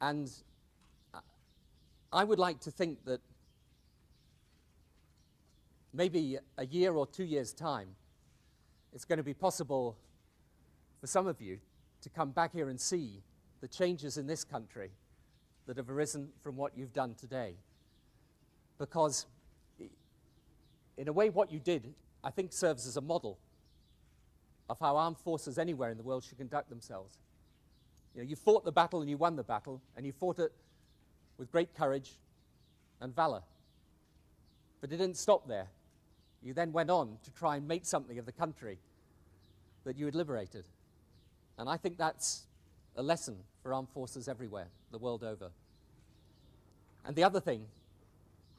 And I would like to think that maybe a year or 2 years' time, it's going to be possible for some of you to come back here and see the changes in this country that have arisen from what you've done today. Because in a way, what you did, I think, serves as a model of how armed forces anywhere in the world should conduct themselves. You know, you fought the battle and you won the battle, and you fought it with great courage and valor. But it didn't stop there. You then went on to try and make something of the country that you had liberated. And I think that's a lesson for armed forces everywhere, the world over. And the other thing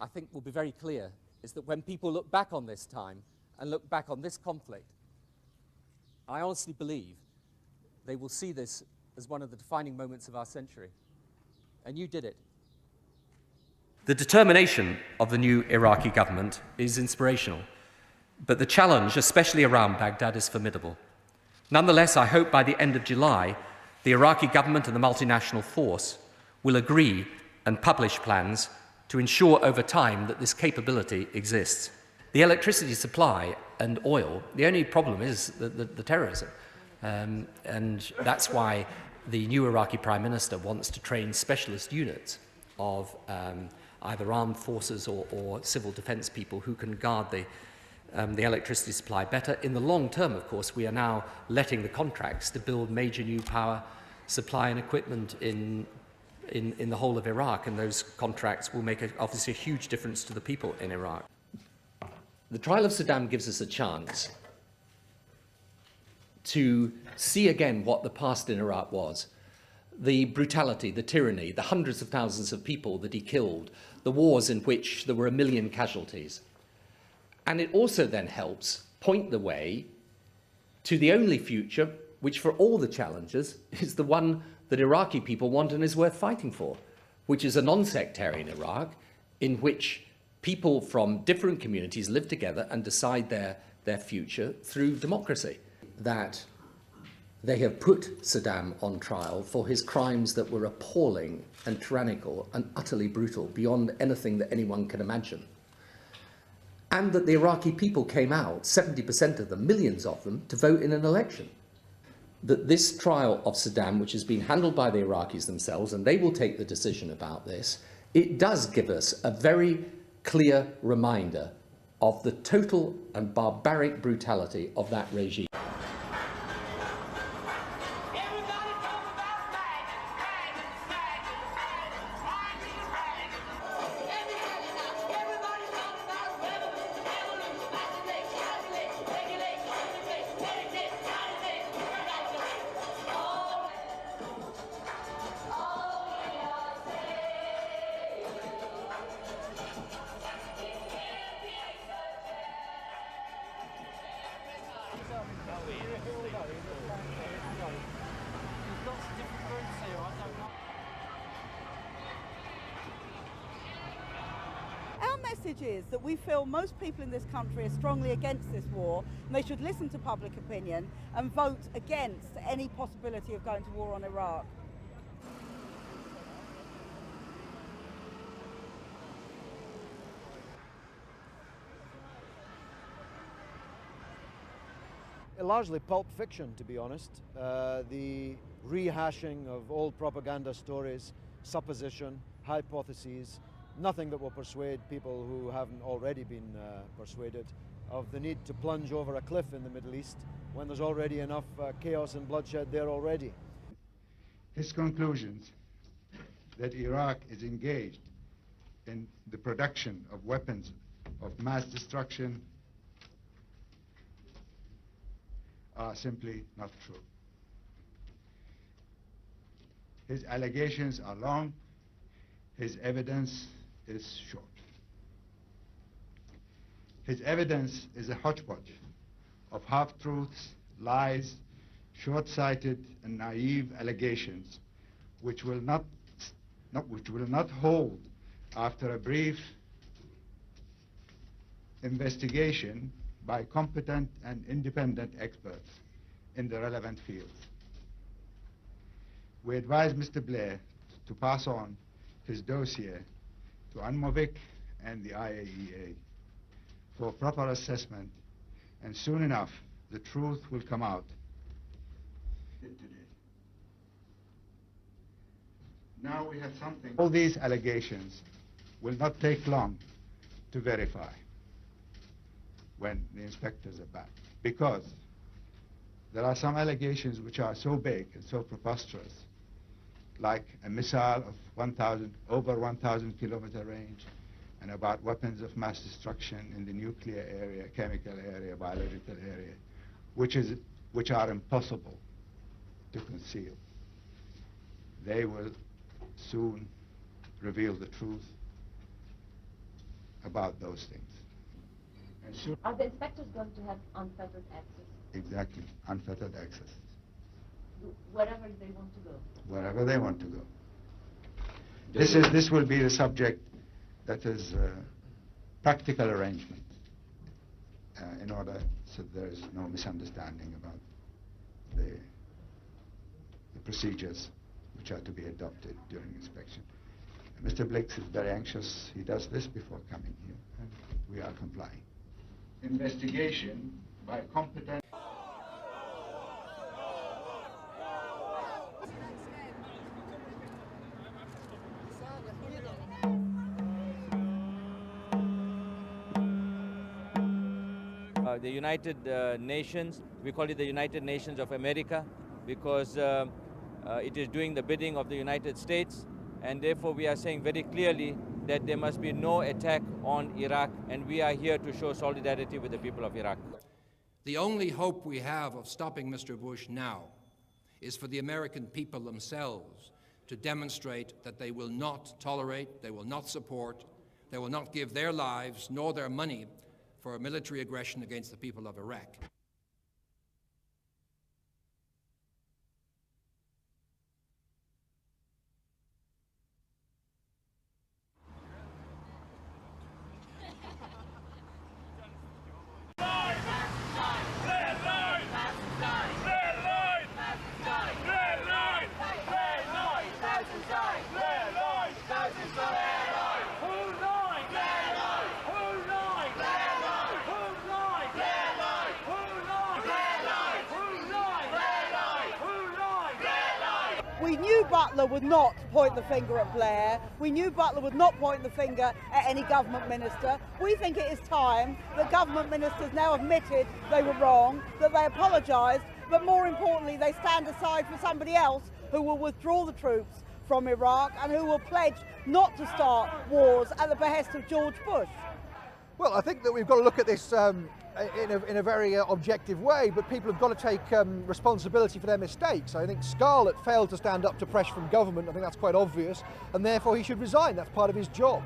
I think will be very clear is that when people look back on this time and look back on this conflict, I honestly believe they will see this as one of the defining moments of our century. And you did it. The determination of the new Iraqi government is inspirational, but the challenge, especially around Baghdad, is formidable. Nonetheless, I hope by the end of July, the Iraqi government and the multinational force will agree and publish plans to ensure over time that this capability exists. The electricity supply and oil, the only problem is the terrorism. And that's why the new Iraqi Prime Minister wants to train specialist units of either armed forces or civil defense people who can guard the electricity supply better. In the long term, of course, we are now letting the contracts to build major new power supply and equipment in the whole of Iraq, and those contracts will make obviously a huge difference to the people in Iraq. The trial of Saddam gives us a chance to see again what the past in Iraq was. The brutality, the tyranny, the hundreds of thousands of people that he killed, the wars in which there were 1 million casualties. And it also then helps point the way to the only future, which for all the challenges is the one that Iraqi people want and is worth fighting for, which is a non-sectarian Iraq in which people from different communities live together and decide their future through democracy. That they have put Saddam on trial for his crimes that were appalling and tyrannical and utterly brutal beyond anything that anyone can imagine. And that the Iraqi people came out, 70% of them, millions of them, to vote in an election. That this trial of Saddam, which has been handled by the Iraqis themselves, and they will take the decision about this, it does give us a very clear reminder of the total and barbaric brutality of that regime. Our message is that we feel most people in this country are strongly against this war, and they should listen to public opinion and vote against any possibility of going to war on Iraq. Largely pulp fiction, to be honest. The rehashing of old propaganda stories, supposition, hypotheses, nothing that will persuade people who haven't already been persuaded of the need to plunge over a cliff in the Middle East when there's already enough chaos and bloodshed there already. His conclusions that Iraq is engaged in the production of weapons of mass destruction are simply not true. His allegations are long, his evidence is short. His evidence is a hodgepodge of half-truths, lies, short-sighted and naive allegations which will not hold after a brief investigation by competent and independent experts in the relevant fields. We advise Mr. Blair to pass on his dossier to UNMOVIC and the IAEA for proper assessment, and soon enough the truth will come out. Now we have something. All these allegations will not take long to verify when the inspectors are back, because there are some allegations which are so big and so preposterous, like a missile of over 1,000 kilometer range, and about weapons of mass destruction in the nuclear area, chemical area, biological area, which are impossible to conceal. They will soon reveal the truth about those things. And soon, are the inspectors going to have unfettered access? Exactly, unfettered access. Wherever they want to go? Wherever they want to go. This will be the subject that is practical arrangement in order so there is no misunderstanding about the procedures which are to be adopted during inspection. Mr. Blix is very anxious. He does this before coming here, and we are complying. Investigation by competent... The United Nations, we call it the United Nations of America, because it is doing the bidding of the United States, and therefore we are saying very clearly that there must be no attack on Iraq, and we are here to show solidarity with the people of Iraq. The only hope we have of stopping Mr. Bush now is for the American people themselves to demonstrate that they will not tolerate, they will not support, they will not give their lives nor their money for a military aggression against the people of Iraq. We knew Butler would not point the finger at Blair. We knew Butler would not point the finger at any government minister. We think it is time that government ministers now admitted they were wrong, that they apologised, but more importantly, they stand aside for somebody else who will withdraw the troops from Iraq and who will pledge not to start wars at the behest of George Bush. Well, I think that we've got to look at this in a very objective way, but people have got to take responsibility for their mistakes. I think Scarlett failed to stand up to pressure from government. I think that's quite obvious, and therefore he should resign. That's part of his job.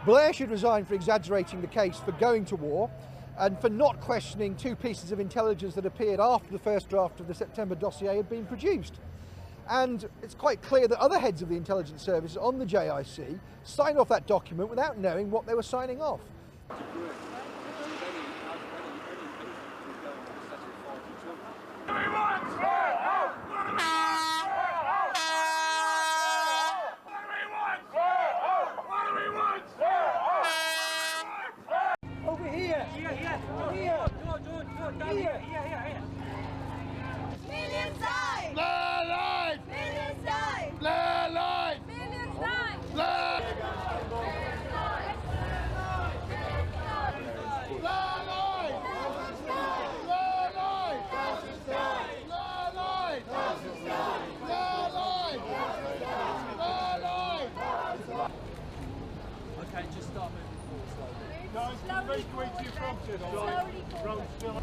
Blair should resign for exaggerating the case for going to war and for not questioning two pieces of intelligence that appeared after the first draft of the September dossier had been produced. And it's quite clear that other heads of the intelligence service on the JIC signed off that document without knowing what they were signing off. Over here! Here! Millions die! Blair lies! Millions die! Blair lies! Millions die! Blair Okay, just start moving forward slowly. Guys, evacuate your property. Road still.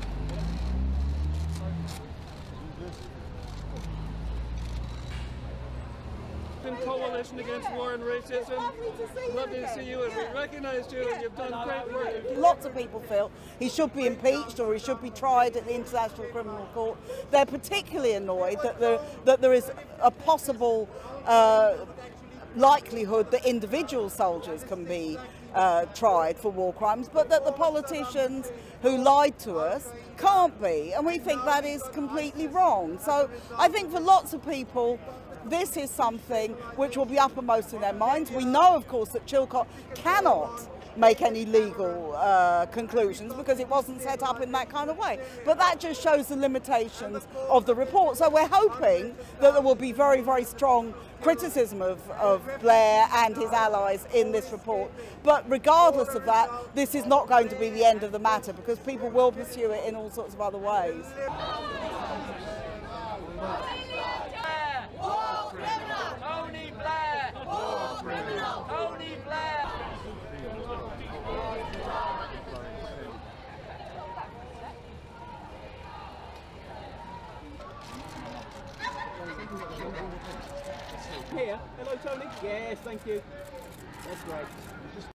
Coalition Against War and Racism. Lovely to see you, and we recognised you, and you've done great work. Lots of people feel he should be impeached or he should be tried at the International Criminal Court. They're particularly annoyed that there is a possible likelihood that individual soldiers can be tried for war crimes, but that the politicians who lied to us can't be, and we think that is completely wrong. So I think for lots of people, this is something which will be uppermost in their minds. We know, of course, that Chilcot cannot make any legal conclusions because it wasn't set up in that kind of way. But that just shows the limitations of the report. So we're hoping that there will be very, very strong criticism of Blair and his allies in this report. But regardless of that, this is not going to be the end of the matter because people will pursue it in all sorts of other ways. Toни Blair! Toni Blair! Here. Hello, Tony. Yes, thank you. That's great.